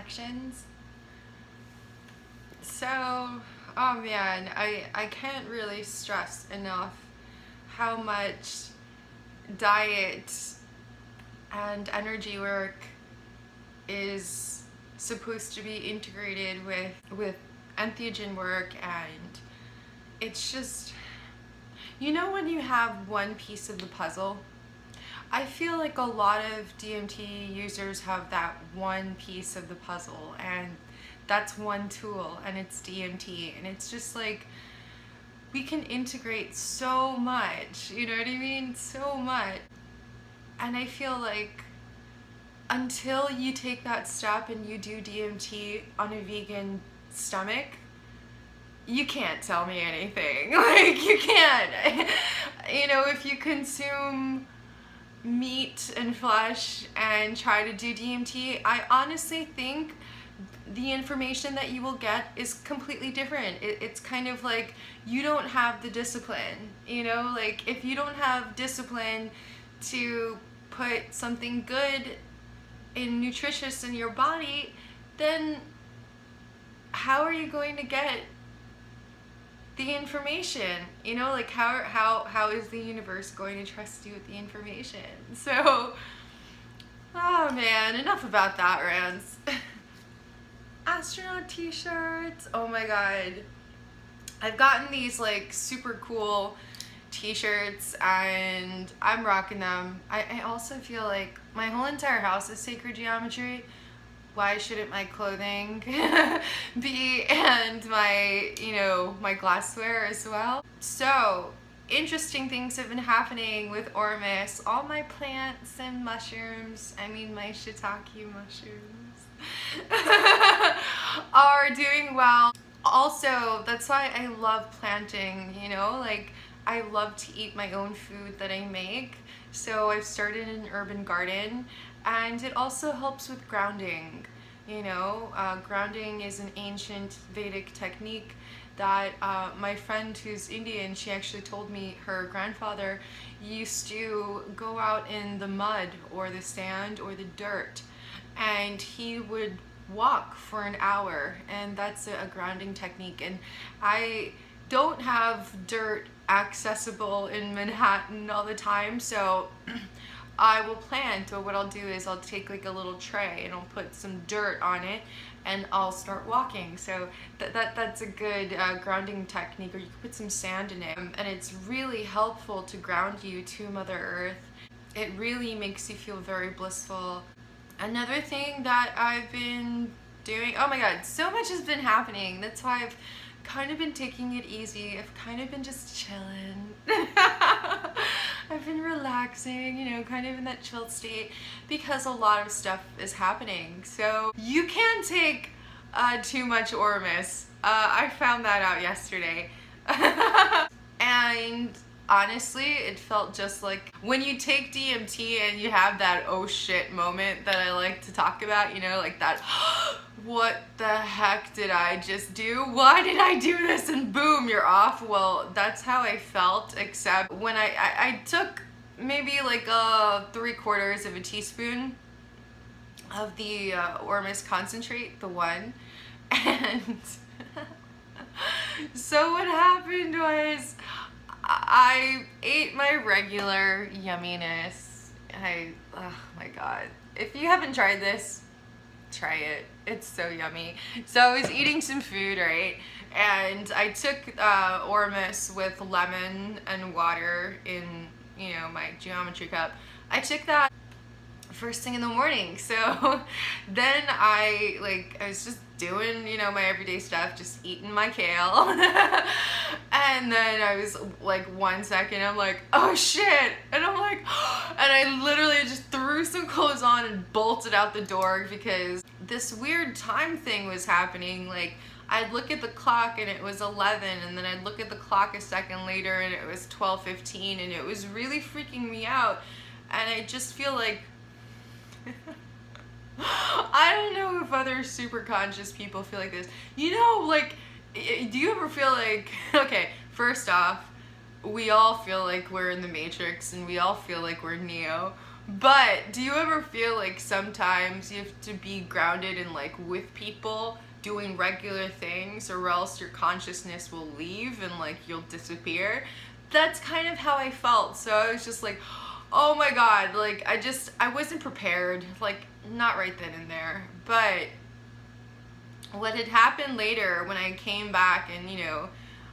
connections. So, oh man, I can't really stress enough how much diet and energy work is supposed to be integrated with entheogen work. And it's just, you know, when you have one piece of the puzzle, I feel like a lot of DMT users have that one piece of the puzzle, and that's one tool, and it's DMT. And it's just like, we can integrate so much, you know what I mean? So much. And I feel like until you take that step and you do DMT on a vegan stomach, you can't tell me anything. Like, you can't. You know, if you consume meat and flesh and try to do DMT, I honestly think the information that you will get is completely different. It's kind of like, you don't have the discipline, you know? Like, if you don't have discipline to put something good and nutritious in your body, then how are you going to get the information? You know, like, how is the universe going to trust you with the information? So, oh man, enough about that, Rance. Astronaut t-shirts, oh my god. I've gotten these like super cool t-shirts and I'm rocking them. I also feel like my whole entire house is sacred geometry. Why shouldn't my clothing be, and my, you know, my glassware as well? So, interesting things have been happening with Ormus. All my plants and mushrooms, I mean my shiitake mushrooms, are doing well. Also, that's why I love planting, you know, like, I love to eat my own food that I make. So I've started an urban garden, and it also helps with grounding. You know, grounding is an ancient Vedic technique that my friend who's Indian, she actually told me her grandfather used to go out in the mud or the sand or the dirt, and he would walk for an hour, and that's a grounding technique. And I don't have dirt accessible in Manhattan all the time, so I will plant, or what I'll do is I'll take like a little tray and I'll put some dirt on it and I'll start walking. So that's a good grounding technique. Or you can put some sand in it, and it's really helpful to ground you to Mother Earth. It really makes you feel very blissful. Another thing that I've been doing, oh my god, so much has been happening. That's why I've kind of been taking it easy. I've kind of been just chilling. I've been relaxing, you know, kind of in that chilled state, because a lot of stuff is happening. So you can't take too much Ormus. I found that out yesterday. And honestly, it felt just like when you take DMT and you have that oh shit moment that I like to talk about, you know, like that, what the heck did I just do? Why did I do this? And boom, you're off. Well, that's how I felt, except when I took maybe like 3/4 of a teaspoon of the Ormus concentrate, the one, and so what happened was I ate my regular yumminess. Oh my god. If you haven't tried this, try it. It's so yummy. So I was eating some food, right? And I took Ormus with lemon and water in, you know, my geometry cup. I took that first thing in the morning. So then I was just doing, you know, my everyday stuff, just eating my kale. And then I was like 1 second, I'm like, oh shit. And I'm like, and I literally just threw some clothes on and bolted out the door, because this weird time thing was happening. Like, I'd look at the clock and it was 11, and then I'd look at the clock a second later and it was 12:15, and it was really freaking me out. And I just feel like I don't know if other super conscious people feel like this. You know, like, do you ever feel like, okay, first off, we all feel like we're in the Matrix and we all feel like we're Neo, But do you ever feel like sometimes you have to be grounded and like with people doing regular things, or else your consciousness will leave and like you'll disappear? That's kind of how I felt. So I was just like, oh my God, like I wasn't prepared, like not right then and there. But what had happened later when I came back and, you know,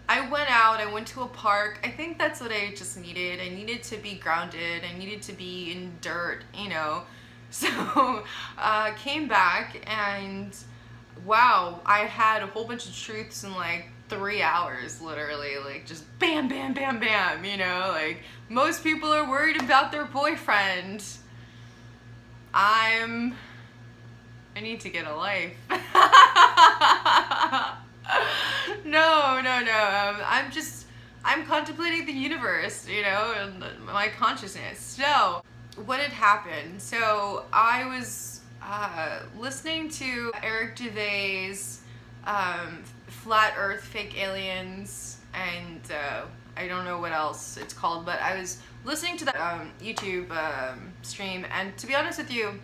I went out, I went to a park. I think that's what I just needed. I needed to be grounded. I needed to be in dirt, you know. So came back and wow, I had a whole bunch of truths in like 3 hours, literally, like just bam, bam, bam, bam, you know, like most people are worried about their boyfriend. I need to get a life. No, no, no. I'm contemplating the universe, you know, and my consciousness. So, what had happened? So, I was listening to Eric Gervais' Flat Earth, Fake Aliens, and I don't know what else it's called, but I was listening to that YouTube stream, and to be honest with you,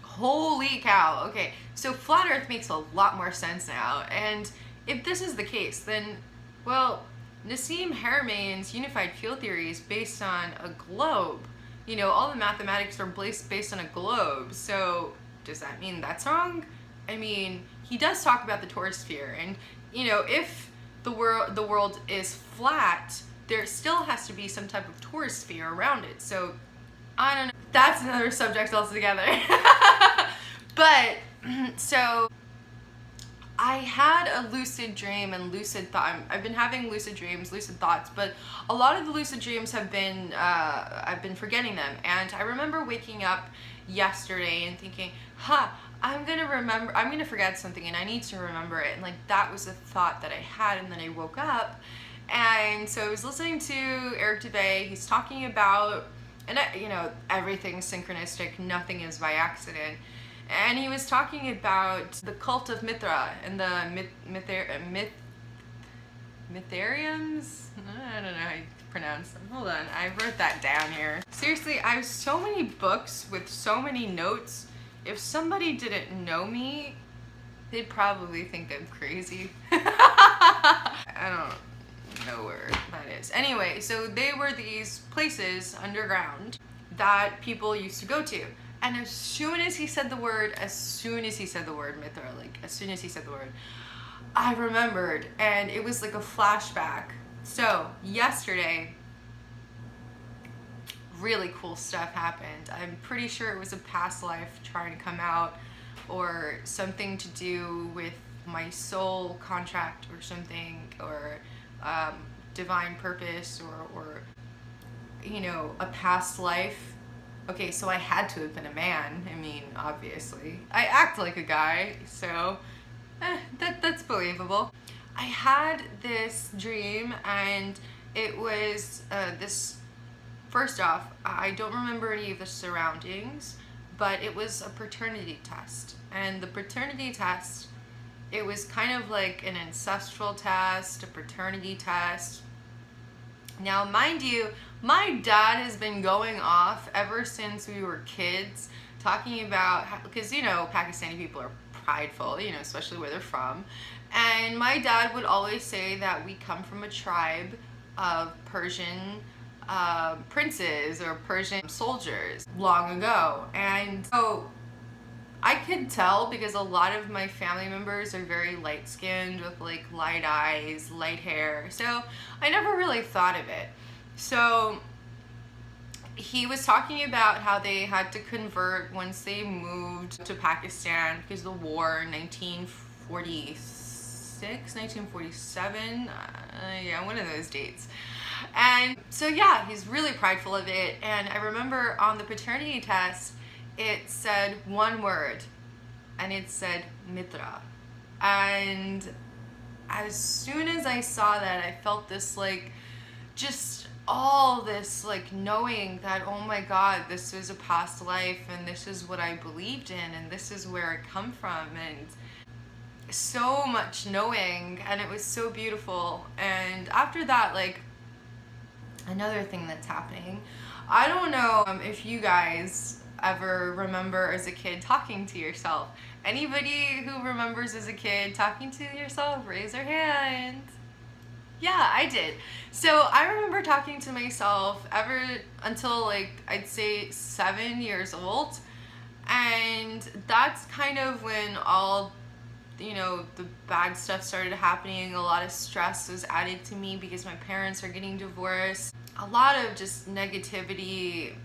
holy cow. Okay, so flat earth makes a lot more sense now, and if this is the case, then, well, Nassim Harameyn's unified field theory is based on a globe. You know, all the mathematics are based on a globe, so does that mean that's wrong? I mean, he does talk about the torus sphere, and, you know, if the world is flat, there still has to be some type of torus sphere around it, so I don't know. That's another subject altogether. But, so, I had a lucid dream and lucid thought. I've been having lucid dreams, lucid thoughts, but a lot of the lucid dreams have been, I've been forgetting them. And I remember waking up yesterday and thinking, I'm gonna forget something and I need to remember it. And like, that was a thought that I had, and then I woke up. And so I was listening to Eric Gervais. He's talking about, and you know, everything's synchronistic, nothing is by accident. And he was talking about the cult of Mithra and the Mitharians? I don't know how you pronounce them. Hold on, I wrote that down here. Seriously, I have so many books with so many notes. If somebody didn't know me, they'd probably think I'm crazy. I don't know where that is. Anyway, so they were these places underground that people used to go to. And as soon as he said the word Mithra, like as soon as he said the word, I remembered, and it was like a flashback. So yesterday, really cool stuff happened. I'm pretty sure it was a past life trying to come out, or something to do with my soul contract or something, or divine purpose, or you know, a past life. Okay, so I had to have been a man. I mean, obviously. I act like a guy, so that's believable. I had this dream, and it was this. First off, I don't remember any of the surroundings, but it was a paternity test. And the paternity test, it was kind of like an ancestral test, a paternity test. Now, mind you, my dad has been going off ever since we were kids, talking about, because, you know, Pakistani people are prideful, you know, especially where they're from. And my dad would always say that we come from a tribe of Persian princes or Persian soldiers long ago. And so I could tell, because a lot of my family members are very light-skinned with like light eyes, light hair. So I never really thought of it. So he was talking about how they had to convert once they moved to Pakistan because of the war in 1946, 1947. Yeah, one of those dates. And so yeah, he's really prideful of it. And I remember on the paternity test, it said one word, and it said Mithra. And as soon as I saw that, I felt this like, just all this like knowing that, oh my God, this is a past life, and this is what I believed in, and this is where I come from, and so much knowing, and it was so beautiful. And after that, like, another thing that's happening, I don't know if you guys ever remember as a kid talking to yourself. Anybody who remembers as a kid talking to yourself, raise their hand. Yeah, I did. So I remember talking to myself ever until like I'd say 7 years old. And that's kind of when all, the bad stuff started happening. A lot of stress was added to me because my parents are getting divorced. A lot of just negativity,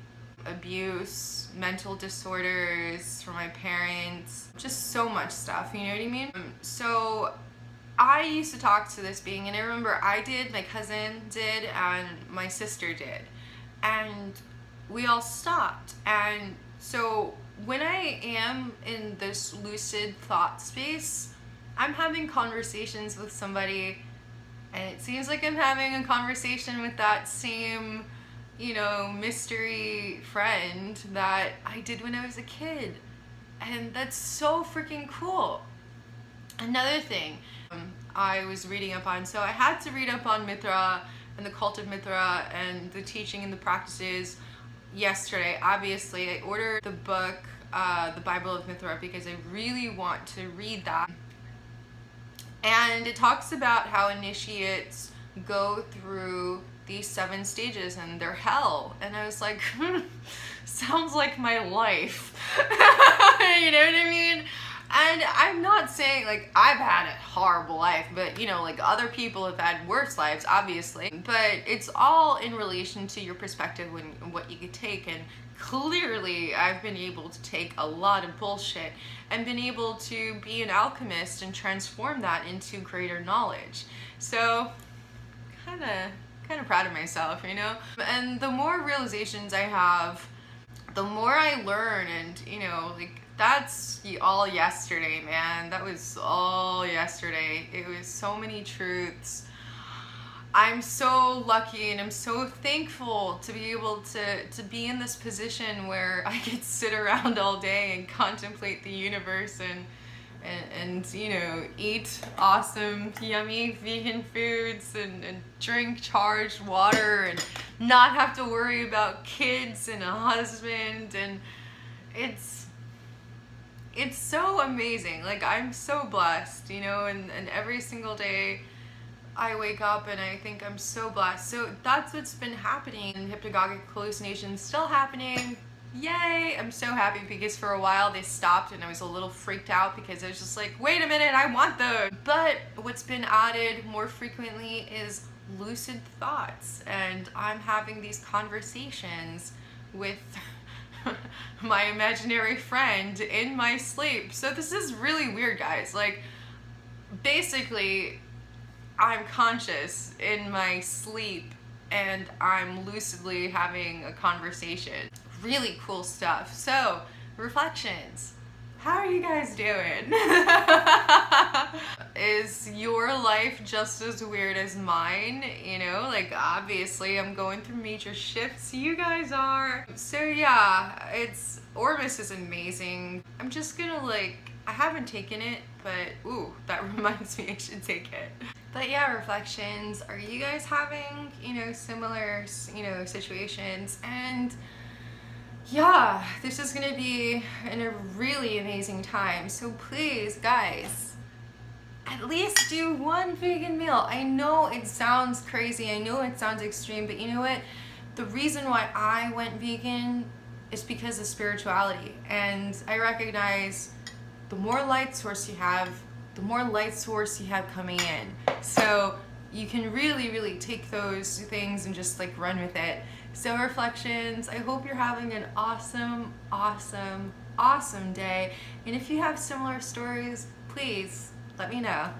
abuse, mental disorders from my parents, just so much stuff, you know what I mean? So I used to talk to this being, and I remember I did, my cousin did, and my sister did. And we all stopped. And so when I am in this lucid thought space, I'm having conversations with somebody, and it seems like I'm having a conversation with that same, mystery friend that I did when I was a kid. And that's so freaking cool. Another thing I was reading up on, so I had to read up on Mithra and the cult of Mithra and the teaching and the practices yesterday. Obviously, I ordered the book, the Bible of Mithra, because I really want to read that. And it talks about how initiates go through these 7 stages and they're hell. And I was like, sounds like my life. You know what I mean? And I'm not saying, like, I've had a horrible life, but, like, other people have had worse lives, obviously. But it's all in relation to your perspective and what you could take. And clearly, I've been able to take a lot of bullshit and been able to be an alchemist and transform that into greater knowledge. So, kind of proud of myself, And the more realizations I have, the more I learn, and, like, that's all yesterday, man. That was all yesterday. It was so many truths. I'm so lucky and I'm so thankful to be able to be in this position where I could sit around all day and contemplate the universe and eat awesome, yummy vegan foods and drink charged water and not have to worry about kids and a husband. And it's so amazing. Like, I'm so blessed, and every single day I wake up and I think I'm so blessed. So that's what's been happening. And hypnagogic hallucinations still happening. Yay! I'm so happy because for a while they stopped and I was a little freaked out because I was just like, wait a minute, I want those. But what's been added more frequently is lucid thoughts. And I'm having these conversations with my imaginary friend in my sleep. So this is really weird, guys. Like, basically, I'm conscious in my sleep and I'm lucidly having a conversation. Really cool stuff. So, reflections. How are you guys doing? Is your life just as weird as mine? Like, obviously I'm going through major shifts. You guys are. So yeah, Ormus is amazing. I'm just gonna I haven't taken it, but ooh, that reminds me I should take it. But yeah, reflections. Are you guys having, similar, situations? And yeah, this is gonna be in a really amazing time. So please, guys, at least do one vegan meal. I know it sounds crazy, I know it sounds extreme, but you know what? The reason why I went vegan is because of spirituality. And I recognize the more light source you have, the more light source you have coming in. So you can really, really take those things and just run with it. So reflections, I hope you're having an awesome, awesome, awesome day. And if you have similar stories, please let me know.